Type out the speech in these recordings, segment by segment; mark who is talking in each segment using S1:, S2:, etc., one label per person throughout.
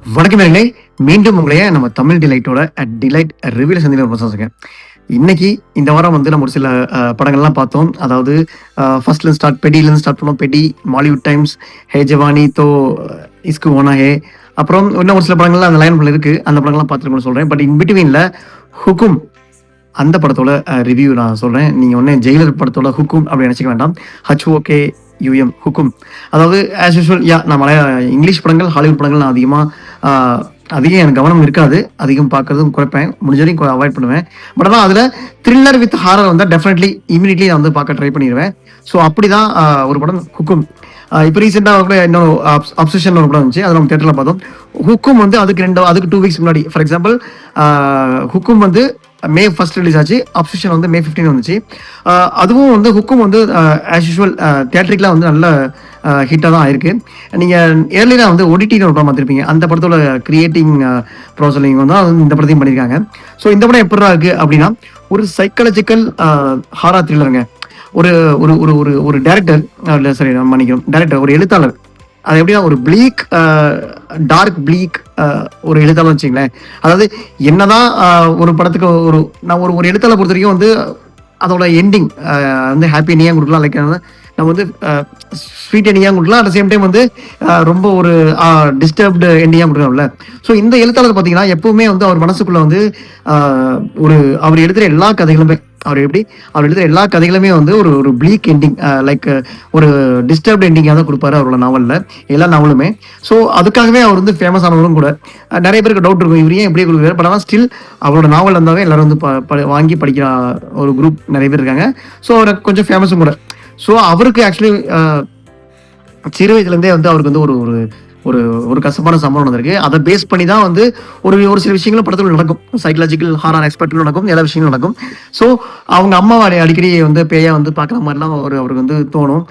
S1: வணக்கம் நேயர்களே. மீண்டும் உங்களைய நம்ம தமிழ் டிலைட்டோட டிலைட் ரிவ்யூல சந்திக்க ரொம்ப சந்தோஷங்க. இன்னைக்கு இந்த வாரம் வந்து நம்ம ஒரு சில படங்கள்லாம் பார்த்தோம். அதாவது ஃபர்ஸ்ட்லேருந்து பெடிலேருந்து ஸ்டார்ட் பண்ணோம். பெடி, மாலிவுட் டைம்ஸ், ஹே ஜவானி, தோ இஸ்கு ஹோனா ஹே. அப்புறம் இன்னும் ஒரு சில படங்கள்லாம் அந்த லைன் இருக்கு. அந்த படங்கள்லாம் பார்த்துருக்கோம்னு சொல்றேன். பட் இன் பிட்வீன்ல ஹுக்கும் அந்த படத்தோட ரிவ்யூ நான் சொல்றேன். நீங்க ஒன்னே ஜெயிலர் படத்தோட ஹுக்கும் அப்படி நினைச்சுக்க வேண்டாம். HOKUM ஹுக்கும். அதாவது ஆஸ் யூஷுவல் நான் இங்கிலீஷ் படங்கள், ஹாலிவுட் படங்கள் நான் அதிகம் எனக்கு கவனம் இருக்காது. அதிகம் பார்க்கறதும் குறைப்பேன். முடிஞ்ச வரைக்கும் அவாய்ட் பண்ணுவேன். பட் ஆனால் அதில் த்ரில்லர் வித் ஹாரர் வந்தால் டெஃபினெட்லி இமீடியட்லி நான் வந்து பார்க்க ட்ரை பண்ணிடுவேன். ஸோ அப்படிதான் ஒரு படம் ஹுக்கும். இப்போ ரீசெண்டாக கூட இன்னொரு அப்சஷன் ஒரு படம் வந்துச்சு. அதை நம்ம தேட்டரில் பார்த்தோம். ஹுக்கும் வந்து அதுக்கு 2 வீக்ஸ் முன்னாடி, ஃபார் எக்ஸாம்பிள் ஹுக்கும் வந்து May 1 ரிலீஸ் ஆச்சு. அப்சஷன் வந்து May 15 வந்துச்சு. அதுவும் வந்து ஹுக்கும் வந்து ஆஸ் யூஷுவல் தியேட்டரிக்கெலாம் வந்து நல்ல ஹிட்டாக தான் ஆயிருக்கு. நீங்கள் ஏர்லியாக வந்து OTT ஒரு படம் பார்த்துருப்பீங்க. அந்த படத்தோட கிரியேட்டிங் ப்ராசஸிங் வந்து இந்த படத்தையும் பண்ணியிருக்காங்க. ஸோ இந்த படம் எப்படிதான் இருக்குது அப்படின்னா, ஒரு சைக்காலஜிக்கல் ஹாரர் த்ரில்லருங்க. ஒரு ஒரு ஒரு ஒரு ஒரு டேரக்டர், இல்லை சரி நான் மன்னிக்கிறோம், டேரக்டர் ஒரு எழுத்தாளர். அது எப்படின்னா ஒரு டார்க் ப்ளீக் ஒரு எழுத்தாளர் வச்சுங்களேன். அதாவது என்னதான் ஒரு படத்துக்கு நான் ஒரு எழுத்தாளர் பொறுத்த வரைக்கும் வந்து அதோட எண்டிங் வந்து ஹாப்பி எண்டிங்காக கொடுக்கலாம். லைக் நம்ம வந்து ஸ்வீட் எண்டிங்காக கொடுக்கலாம். அட் சேம் டைம் வந்து ரொம்ப ஒரு டிஸ்டர்ப்டு எண்டிங்காக கொடுக்கலாம்ல. ஸோ இந்த எழுத்தாளர் பார்த்தீங்கன்னா எப்பவுமே வந்து அவர் மனசுக்குள்ள வந்து அவர் எழுதுகிற எல்லா கதைகளுமே அவர் எழுதுகிற எல்லா கதைகளுமே வந்து ஒரு ப்ளீக் எண்டிங், லைக் ஒரு டிஸ்டர்ப்ட் எண்டிங்காக தான் கொடுப்பாரு அவரோட நாவலில், எல்லா நாவலுமே. ஸோ அதுக்காகவே அவர் வந்து ஃபேமஸ் ஆனவரும் கூட. நிறைய பேருக்கு டவுட் இருக்கும், இவர் ஏன் இப்படியே கொடுக்குறாரு. பட் ஆனால் ஸ்டில் அவரோட நாவல் இருந்தாவே எல்லாரும் வந்து வாங்கி படிக்கிற ஒரு குரூப் நிறைய பேர் இருக்காங்க. ஸோ அவர் கொஞ்சம் ஃபேமஸும் கூட. ஸோ அவருக்கு ஆக்சுவலி சிறு வயதுலேருந்தே வந்து அவருக்கு வந்து ஒரு ஒரு ஒரு கசப்பான சம்பவம் நடந்திருக்கு. அதை பேஸ் பண்ணி தான் வந்து ஒரு சில விஷயங்களும் படத்தில் நடக்கும். சைக்கலாஜிக்கல் ஹாரர் எக்ஸ்பெக்ட்ல நடக்கும், எல்லா விஷயங்களும் நடக்கும். ஸோ அவங்க அம்மாவை அடிக்கடி வந்து பேயா வந்து பார்க்குற மாதிரிலாம் அவருக்கு வந்து தோணும்.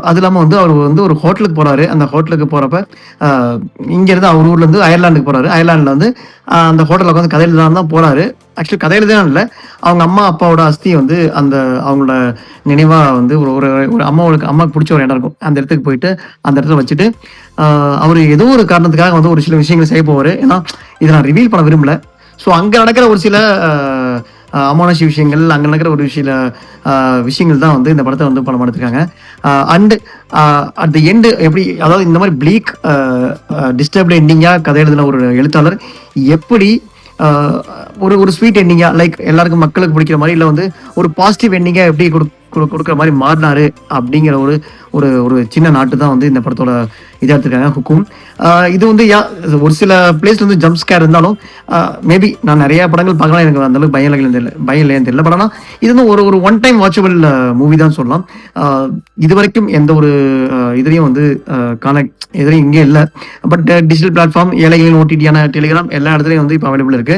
S1: அது இல்லாமல் வந்து அவர் வந்து ஒரு ஹோட்டலுக்கு போகிறாரு. அந்த ஹோட்டலுக்கு போகிறப்ப இங்கேருந்து அவர் ஊர்லேருந்து அயர்லாண்டுக்கு போகிறாரு. அயர்லாண்டில் வந்து அந்த ஹோட்டலில் உட்காந்து கதையில் தான் போகிறாரு. ஆக்சுவலி கதையில் தான் இல்லை, அவங்க அம்மா அப்பாவோட அஸ்தி வந்து அவங்களோட நினைவாக வந்து ஒரு அம்மாவுக்கு பிடிச்ச ஒரு இடம் இருக்கும். அந்த இடத்துக்கு போயிட்டு அந்த இடத்துல வச்சுட்டு அவர் ஏதோ ஒரு காரணத்துக்காக வந்து ஒரு சில விஷயங்கள் செய்ய போவார். ஏன்னா இதை நான் ரிவீல் பண்ண விரும்பல. ஸோ அங்கே நடக்கிற ஒரு சில அமானுஷ விஷயங்கள், அங்கே நடக்கிற ஒரு சில விஷயங்கள் தான் வந்து இந்த படத்தை வந்து படம் எடுத்திருக்காங்க. அண்ட் அட் தி எண்டு எப்படி, அதாவது இந்த மாதிரி ப்ளீக் டிஸ்டர்ப்டு எண்டிங்காக கதை எழுதின ஒரு எழுத்தாளர் எப்படி ஒரு ஸ்வீட் எண்டிங்கா, லைக் எல்லாருக்கும் மக்களுக்கு பிடிக்கிற மாதிரி, இல்லை வந்து ஒரு பாசிட்டிவ் எண்டிங்கா எப்படி கொடுக்குற மாதிரி மாறினாரு அப்படிங்கிற ஒரு சின்ன நாட்டு தான் வந்து இந்த படத்தோட இதாக எடுத்துருக்காங்க ஹுக்கும். இது வந்து ஒரு சில பிளேஸ்ல வந்து ஜம்ப் ஸ்கேர் இருந்தாலும் மேபி நான் நிறைய படங்கள் பார்க்கலாம், எனக்கு அந்த அளவுக்கு பயம் இல்லைன்னு தெரியல. பட் ஆனால் இது வந்து ஒரு ஒன் டைம் வாட்சபிள் மூவி தான் சொல்லலாம். இது வரைக்கும் எந்த ஒரு இதுலையும் வந்து எதுலையும் இங்கே இல்லை. பட் டிஜிட்டல் பிளாட்ஃபார்ம், ஏழைகளின் OTT-யான டெலிகிராம் எல்லா இடத்துலையும் வந்து இப்போ அவைலபிள் இருக்கு.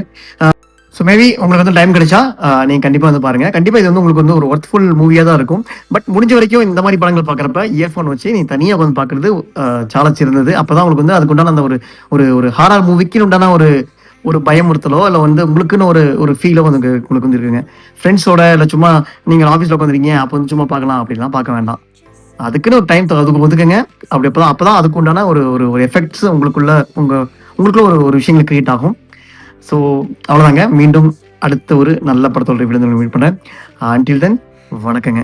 S1: ஸோ மேபி உங்களுக்கு வந்து டைம் கிடைச்சா நீங்கள் கண்டிப்பாக வந்து பாருங்கள். கண்டிப்பாக இது வந்து உங்களுக்கு வந்து ஒரு ஒர்த்ஃபுல் மூவியாக தான் இருக்கும். பட் முடிஞ்ச வரைக்கும் இந்த மாதிரி படங்கள் பார்க்குறப்ப இயர்ஃபோன் வச்சு நீ தனியாக வந்து பார்க்குறது சால சிறந்தது. அப்போ தான் உங்களுக்கு வந்து அதுக்குண்டான அந்த ஒரு ஹாரர் மூவிக்கு உண்டான ஒரு பயமுறுத்தலோ இல்லை வந்து உங்களுக்குன்னு ஒரு ஃபீலோ வந்து உங்களுக்கு வந்து இருக்குங்க. ஃப்ரெண்ட்ஸோட இல்லை சும்மா நீங்கள் ஆஃபீஸில் உட்காந்துருக்கீங்க அப்போ வந்து சும்மா பார்க்கலாம் அப்படின்லாம் பார்க்க வேண்டாம். அதுக்குன்னு ஒரு டைம் அதுக்கு ஒதுக்குங்க. அப்போதான் அதுக்கு உண்டான ஒரு எஃபெக்ட்ஸ் உங்களுக்குள்ள ஒரு விஷயங்கள் கிரியேட் ஆகும். ஸோ அவ்வளோதாங்க. மீண்டும் அடுத்த ஒரு நல்ல படத்தோட ரிவ்யூ மீட் பண்ணுறேன். அன்டில் தென் வணக்கங்க.